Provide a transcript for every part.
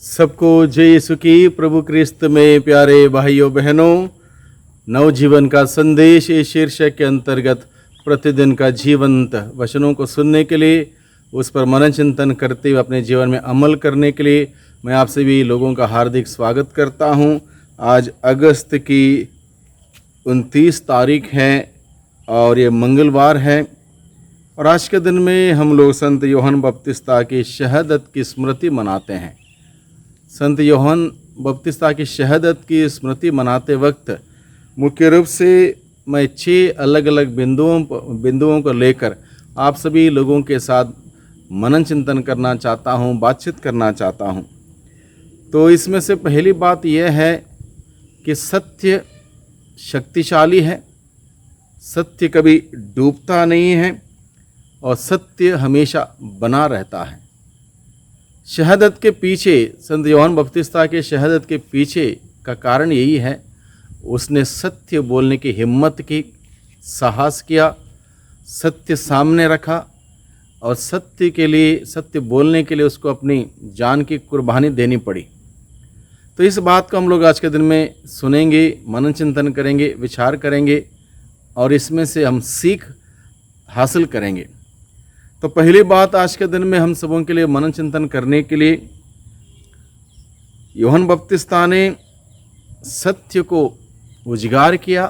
सबको जय यीशु की। प्रभु क्रिस्त में प्यारे भाइयों बहनों, नवजीवन का संदेश इस शीर्षक के अंतर्गत प्रतिदिन का जीवंत वचनों को सुनने के लिए, उस पर मनन चिंतन करते हुए अपने जीवन में अमल करने के लिए मैं आप सभी लोगों का हार्दिक स्वागत करता हूं। आज अगस्त की 29 तारीख है और ये मंगलवार है और आज के दिन में हम लोग संत यूहन्ना बपतिस्ता की शहादत की स्मृति मनाते हैं। संत यूहन्ना बपतिस्ता की शहादत की स्मृति मनाते वक्त मुख्य रूप से मैं 6 अलग अलग बिंदुओं को लेकर आप सभी लोगों के साथ मनन चिंतन करना चाहता हूं, बातचीत करना चाहता हूं। तो इसमें से पहली बात यह है कि सत्य शक्तिशाली है, सत्य कभी डूबता नहीं है और सत्य हमेशा बना रहता है। शहादत के पीछे, संत यूहन्ना बपतिस्ता के शहादत के पीछे का कारण यही है, उसने सत्य बोलने की हिम्मत की, साहस किया, सत्य सामने रखा और सत्य के लिए, सत्य बोलने के लिए उसको अपनी जान की कुर्बानी देनी पड़ी। तो इस बात को हम लोग आज के दिन में सुनेंगे, मनन चिंतन करेंगे, विचार करेंगे और इसमें से हम सीख हासिल करेंगे। तो पहली बात आज के दिन में हम सबों के लिए मनन चिंतन करने के लिए, यूहन्ना बपतिस्ता ने सत्य को उजागर किया,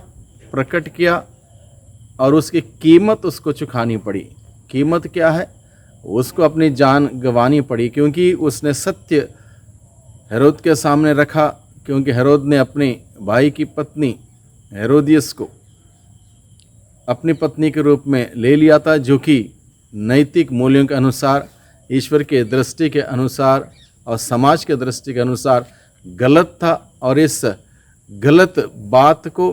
प्रकट किया और उसकी कीमत उसको चुकानी पड़ी। कीमत क्या है? उसको अपनी जान गंवानी पड़ी, क्योंकि उसने सत्य हेरोद के सामने रखा। क्योंकि हेरोद ने अपने भाई की पत्नी हेरोदियस को अपनी पत्नी के रूप में ले लिया था, जो कि नैतिक मूल्यों के अनुसार, ईश्वर के दृष्टि के अनुसार और समाज के दृष्टि के अनुसार गलत था। और इस गलत बात को,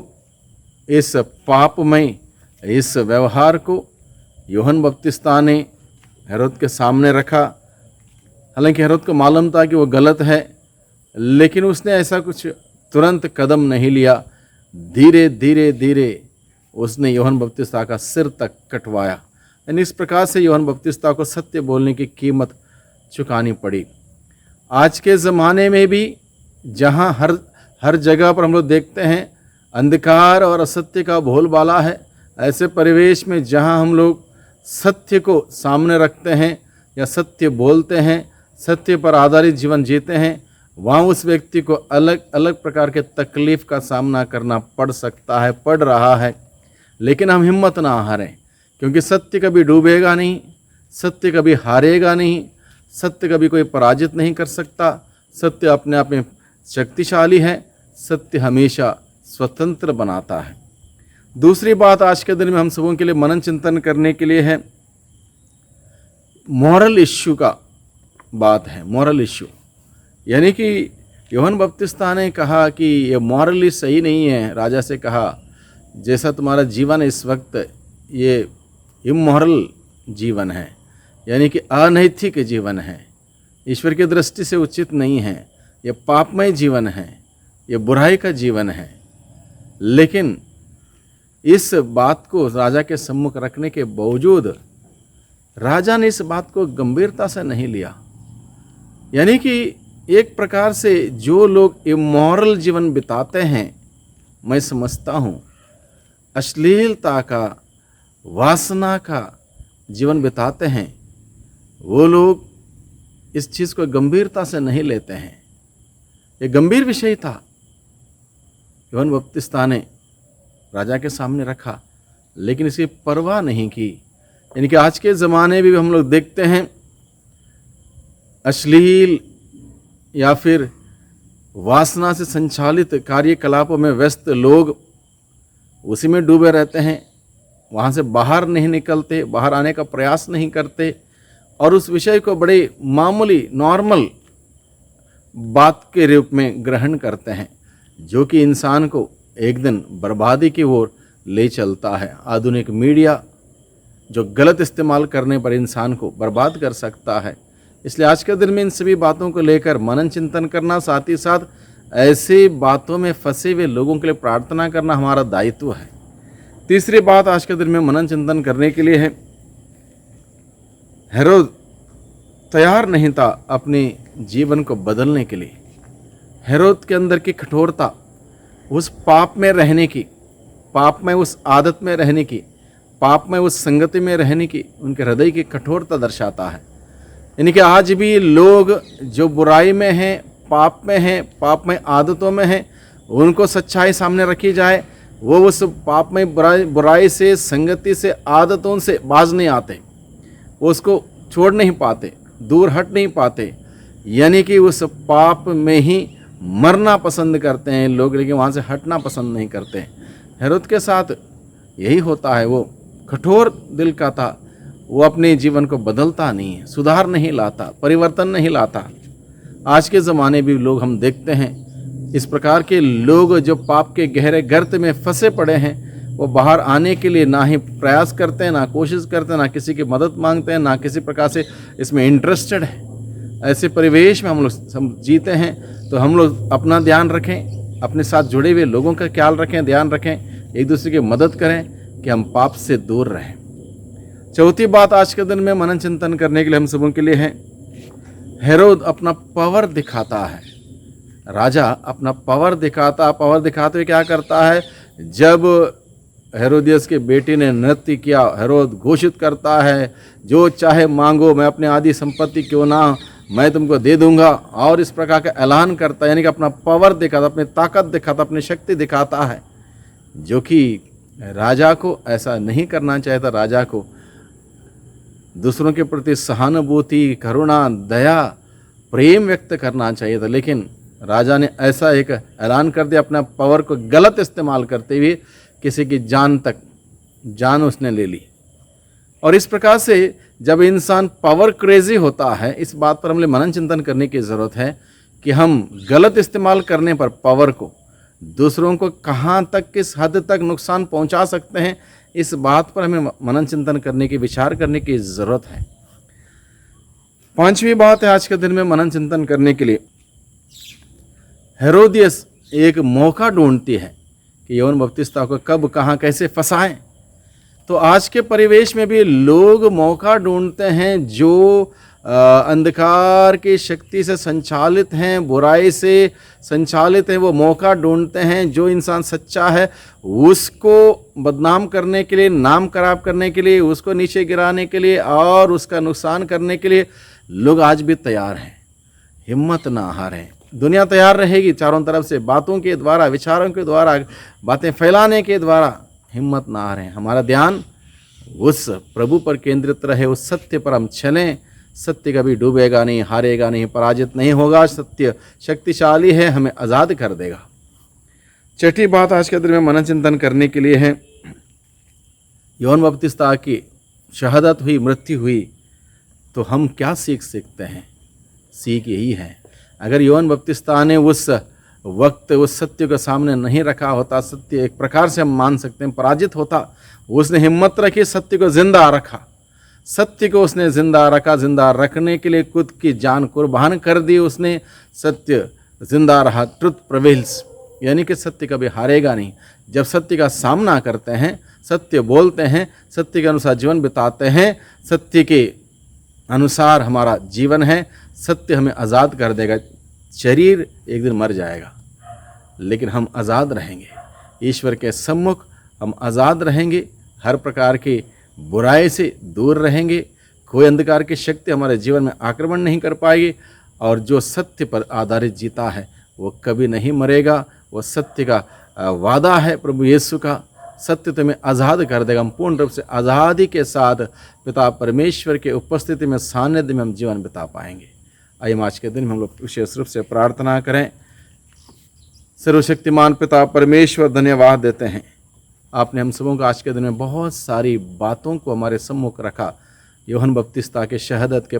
इस पापमय इस व्यवहार को यूहन्ना बपतिस्ता ने हेरोद के सामने रखा। हालांकि हेरोद को मालूम था कि वो गलत है, लेकिन उसने ऐसा कुछ तुरंत कदम नहीं लिया। धीरे धीरे धीरे उसने यूहन्ना बपतिस्ता का सिर तक कटवाया। यानी इस प्रकार से यूहन्ना बपतिस्ता को सत्य बोलने की कीमत चुकानी पड़ी। आज के ज़माने में भी जहाँ हर जगह पर हम लोग देखते हैं अंधकार और असत्य का बोलबाला है, ऐसे परिवेश में जहाँ हम लोग सत्य को सामने रखते हैं या सत्य बोलते हैं, सत्य पर आधारित जीवन जीते हैं, वहाँ उस व्यक्ति को अलग अलग प्रकार के तकलीफ़ का सामना करना पड़ सकता है, पड़ रहा है। लेकिन हम हिम्मत ना हारें, क्योंकि सत्य कभी डूबेगा नहीं, सत्य कभी हारेगा नहीं, सत्य कभी कोई पराजित नहीं कर सकता। सत्य अपने आप में शक्तिशाली है, सत्य हमेशा स्वतंत्र बनाता है। दूसरी बात आज के दिन में हम सबों के लिए मनन चिंतन करने के लिए है, मॉरल इश्यू का बात है। मॉरल इश्यू यानी कि यूहन्ना बपतिस्ता ने कहा कि ये मॉरली सही नहीं है। राजा से कहा, जैसा तुम्हारा जीवन इस वक्त ये इमोरल जीवन है, यानी कि अनैतिक जीवन है, ईश्वर की दृष्टि से उचित नहीं है, ये पापमय जीवन है, ये बुराई का जीवन है। लेकिन इस बात को राजा के सम्मुख रखने के बावजूद राजा ने इस बात को गंभीरता से नहीं लिया। यानी कि एक प्रकार से जो लोग इमोरल जीवन बिताते हैं, मैं समझता हूँ अश्लीलता का, वासना का जीवन बिताते हैं, वो लोग इस चीज़ को गंभीरता से नहीं लेते हैं। ये गंभीर विषय था, यूहन्ना बपतिस्ता ने राजा के सामने रखा, लेकिन इसकी परवाह नहीं की। यानी कि आज के ज़माने में भी हम लोग देखते हैं अश्लील या फिर वासना से संचालित कार्यकलापों में व्यस्त लोग उसी में डूबे रहते हैं, वहाँ से बाहर नहीं निकलते, बाहर आने का प्रयास नहीं करते और उस विषय को बड़े मामूली, नॉर्मल बात के रूप में ग्रहण करते हैं, जो कि इंसान को एक दिन बर्बादी की ओर ले चलता है। आधुनिक मीडिया जो गलत इस्तेमाल करने पर इंसान को बर्बाद कर सकता है। इसलिए आज के दिन में इन सभी बातों को लेकर मनन चिंतन करना, साथ ही साथ ऐसे बातों में फंसे हुए लोगों के लिए प्रार्थना करना हमारा दायित्व है। तीसरी बात आज के दिन में मनन चिंतन करने के लिए है, हेरोद तैयार नहीं था अपनी जीवन को बदलने के लिए, हेरोद के अंदर की कठोरता, उस पाप में रहने की, पाप में उस आदत में रहने की, पाप में उस संगति में रहने की, उनके हृदय की कठोरता दर्शाता है। यानी कि आज भी लोग जो बुराई में हैं, पाप में हैं, पाप में आदतों में हैं, उनको सच्चाई सामने रखी जाए, वो उस पाप में बुराई से, संगति से, आदतों से बाज नहीं आते, वो उसको छोड़ नहीं पाते, दूर हट नहीं पाते, यानी कि उस पाप में ही मरना पसंद करते हैं लोग, लेकिन वहाँ से हटना पसंद नहीं करते। हेरोद के साथ यही होता है, वो कठोर दिल का था, वो अपने जीवन को बदलता नहीं है, सुधार नहीं लाता, परिवर्तन नहीं लाता। आज के ज़माने भी लोग हम देखते हैं इस प्रकार के लोग जो पाप के गहरे गर्त में फंसे पड़े हैं, वो बाहर आने के लिए ना ही प्रयास करते हैं, ना कोशिश करते हैं, ना किसी की मदद मांगते हैं, ना किसी प्रकार से इसमें इंटरेस्टेड है। ऐसे परिवेश में हम लोग जीते हैं, तो हम लोग अपना ध्यान रखें, अपने साथ जुड़े हुए लोगों का ख्याल रखें, ध्यान रखें, एक दूसरे की मदद करें कि हम पाप से दूर रहें। चौथी बात आज के दिन में मनन चिंतन करने के लिए हम सबों के लिए है, हेरोद अपना पावर दिखाता है। राजा अपना पावर दिखाते हुए क्या करता है, जब हेरोदियस के बेटे ने नृत्य किया, हेरोद घोषित करता है, जो चाहे मांगो, मैं अपने आदि संपत्ति क्यों ना मैं तुमको दे दूंगा, और इस प्रकार का ऐलान करता है। यानी कि अपना पावर दिखाता, अपनी ताकत दिखाता, अपनी शक्ति दिखाता है, जो कि राजा को ऐसा नहीं करना चाहिए था। राजा को दूसरों के प्रति सहानुभूति, करुणा, दया, प्रेम व्यक्त करना चाहिए था, लेकिन राजा ने ऐसा एक ऐलान कर दिया, अपना पावर को गलत इस्तेमाल करते हुए किसी की जान उसने ले ली। और इस प्रकार से जब इंसान पावर क्रेजी होता है, इस बात पर हमें मनन चिंतन करने की ज़रूरत है कि हम गलत इस्तेमाल करने पर पावर को दूसरों को कहाँ तक, किस हद तक नुकसान पहुंचा सकते हैं, इस बात पर हमें मनन चिंतन करने की, विचार करने की ज़रूरत है। पांचवी बात है आज के दिन में मनन चिंतन करने के लिए, हेरोदियस एक मौका ढूंढती है कि यूहन्ना बपतिस्ता को कब, कहाँ, कैसे फंसाएं। तो आज के परिवेश में भी लोग मौका ढूंढते हैं, जो अंधकार की शक्ति से संचालित हैं, बुराई से संचालित हैं, वो मौका ढूंढते हैं। जो इंसान सच्चा है उसको बदनाम करने के लिए, नाम खराब करने के लिए, उसको नीचे गिराने के लिए और उसका नुकसान करने के लिए लोग आज भी तैयार हैं। हिम्मत ना हारें, दुनिया तैयार रहेगी चारों तरफ से, बातों के द्वारा, विचारों के द्वारा, बातें फैलाने के द्वारा। हिम्मत ना हारें, हमारा ध्यान उस प्रभु पर केंद्रित रहे, उस सत्य पर हम चलें। सत्य कभी डूबेगा नहीं, हारेगा नहीं, पराजित नहीं होगा। सत्य शक्तिशाली है, हमें आज़ाद कर देगा। छठी बात आज के दिन में मनन चिंतन करने के लिए है, यूहन्ना बपतिस्ता की शहादत हुई, मृत्यु हुई, तो हम क्या सीख सकते हैं? सीख यही है, अगर यूहन्ना बपतिस्ता ने उस वक्त उस सत्य को सामने नहीं रखा होता, सत्य एक प्रकार से हम मान सकते हैं पराजित होता। उसने हिम्मत रखी, सत्य को जिंदा रखा, सत्य को उसने जिंदा रखा, जिंदा रखने के लिए खुद की जान कुर्बान कर दी उसने। सत्य जिंदा रहा, ट्रुथ प्रिवेल्स, यानी कि सत्य कभी हारेगा नहीं। जब सत्य का सामना करते हैं, सत्य बोलते हैं, सत्य के अनुसार जीवन बिताते हैं, सत्य के अनुसार हमारा जीवन है, सत्य हमें आज़ाद कर देगा। शरीर एक दिन मर जाएगा, लेकिन हम आज़ाद रहेंगे ईश्वर के सम्मुख, हम आज़ाद रहेंगे, हर प्रकार की बुराई से दूर रहेंगे, कोई अंधकार की शक्ति हमारे जीवन में आक्रमण नहीं कर पाएगी। और जो सत्य पर आधारित जीता है वो कभी नहीं मरेगा। वो सत्य का वादा है प्रभु यीशु का, सत्य तुम्हें आज़ाद कर देगा। हम पूर्ण रूप से आज़ादी के साथ पिता परमेश्वर के उपस्थिति में, सानिध्य में हम जीवन बिता पाएंगे। आइए आज के दिन में हम लोग विशेष रूप से प्रार्थना करें। सर्वशक्तिमान पिता परमेश्वर, धन्यवाद देते हैं, आपने हम सबों को आज के दिन में बहुत सारी बातों को हमारे सम्मुख रखा। यूहन्ना बपतिस्ता के शहादत के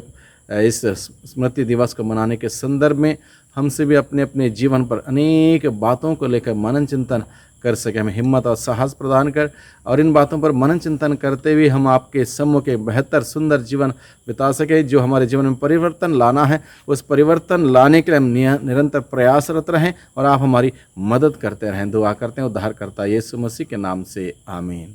इस स्मृति दिवस को मनाने के संदर्भ में हमसे भी अपने अपने जीवन पर अनेक बातों को लेकर मनन चिंतन कर सके। हमें हिम्मत और साहस प्रदान कर, और इन बातों पर मनन चिंतन करते हुए हम आपके सम्मुख एक बेहतर सुंदर जीवन बिता सके। जो हमारे जीवन में परिवर्तन लाना है, उस परिवर्तन लाने के लिए हम निरंतर प्रयासरत रहें और आप हमारी मदद करते रहें। दुआ करते हैं उद्धारकर्ता यीशु मसीह के नाम से, आमीन।